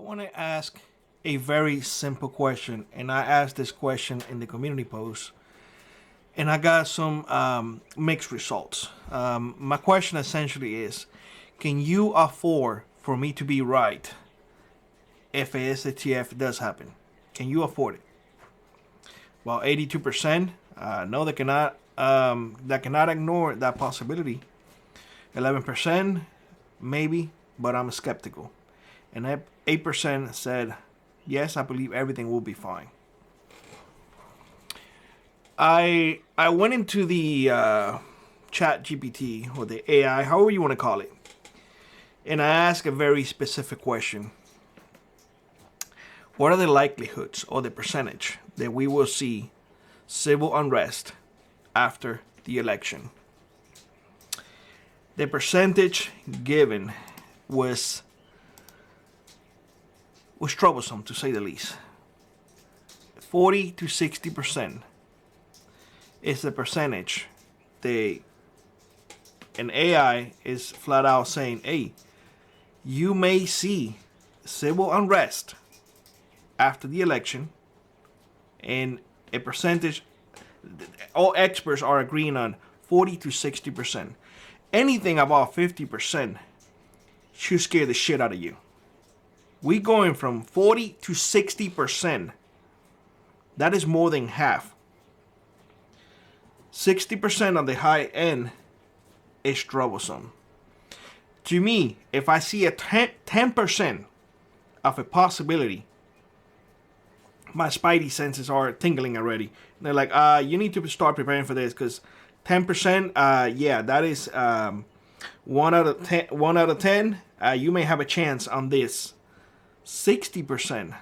want to ask a very simple question, and I asked this question in the community post, and I got some mixed results. My question essentially is, can you afford for me to be right if a SHTF does happen? Can you afford it? Well, 82% no, they cannot. That cannot ignore that possibility. 11% maybe, but I'm skeptical. And 8% said, yes, I believe everything will be fine. I went into the chat GPT or the AI, however you want to call it, and I asked a very specific question. What are the likelihoods or the percentage that we will see civil unrest after the election? The percentage given was troublesome, to say the least. 40 to 60% is the percentage. An AI is flat out saying, hey, you may see civil unrest after the election, and a percentage, all experts are agreeing on 40 to 60%. Anything above 50% should scare the shit out of you. We going from 40 to 60%. That is more than half. 60% on the high end is troublesome. To me, if I see a 10% of a possibility, my spidey senses are tingling already. They're like, you need to start preparing for this, because 10%, yeah, that is 1 out of 10. You may have a chance on this. 60%. I'm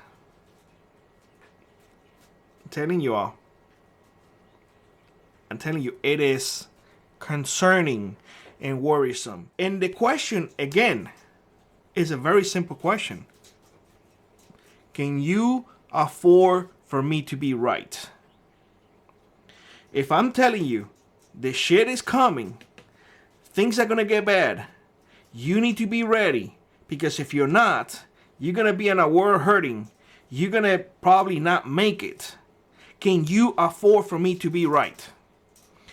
telling you all. I'm telling you, it is concerning and worrisome. And the question, again, is a very simple question. Can you afford for me to be right? If I'm telling you the shit is coming, things are gonna get bad, you need to be ready, because if you're not, you're gonna be in a world hurting. You're gonna probably not make it. Can you afford for me to be right?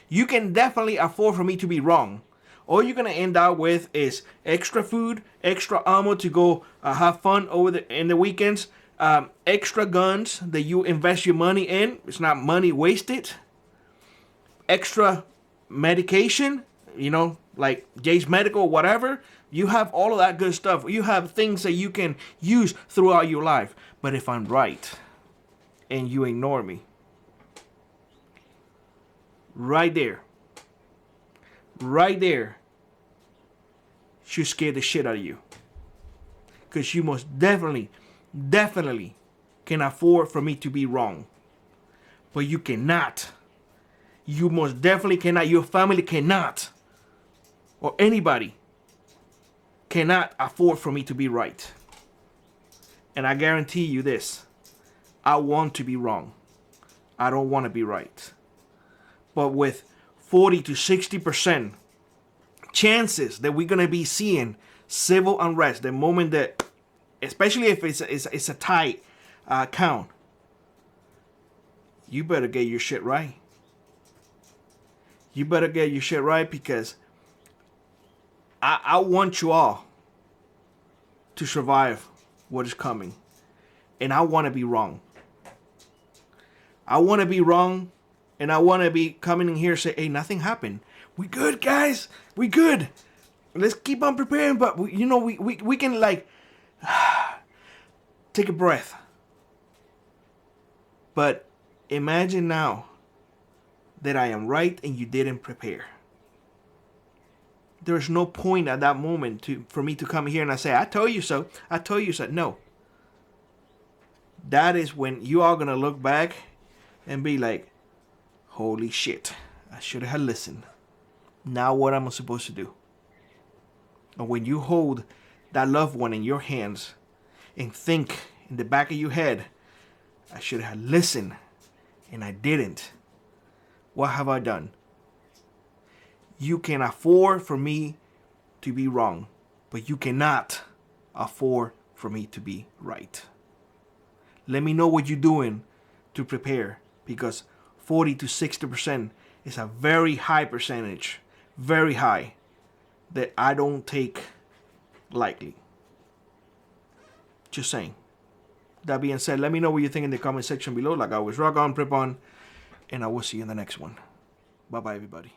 You can definitely afford for me to be wrong. All you're gonna end up with is extra food, extra ammo to go have fun in the weekends, extra guns that you invest your money in. It's not money wasted. Extra medication, like Jay's Medical, whatever. You have all of that good stuff. You have things that you can use throughout your life. But if I'm right and you ignore me, right there should scare the shit out of you. Because you most definitely can afford for me to be wrong. But you cannot. You most definitely cannot. Your family cannot. Or anybody cannot afford for me to be right. And I guarantee you this. I want to be wrong. I don't want to be right. But with 40 to 60% chances that we're going to be seeing civil unrest, the moment that, especially if it's a tight count, you better get your shit right. You better get your shit right, because I want you all to survive what is coming. And I want to be wrong. I want to be wrong, and I want to be coming in here and say, hey, nothing happened. We good, guys. We good. Let's keep on preparing, but we can like take a breath. But imagine now that I am right and you didn't prepare. There's no point at that moment for me to come here and I say, I told you so. I told you so. No. That is when you are going to look back and be like, holy shit, I should have listened. Now what am I supposed to do? And when you hold that loved one in your hands and think in the back of your head, I should have listened and I didn't. What have I done? You can afford for me to be wrong, but you cannot afford for me to be right. Let me know what you're doing to prepare, because 40 to 60% is a very high percentage, very high, that I don't take lightly. Just saying. That being said, let me know what you think in the comment section below. Like always, rock on, prep on, and I will see you in the next one. Bye-bye, everybody.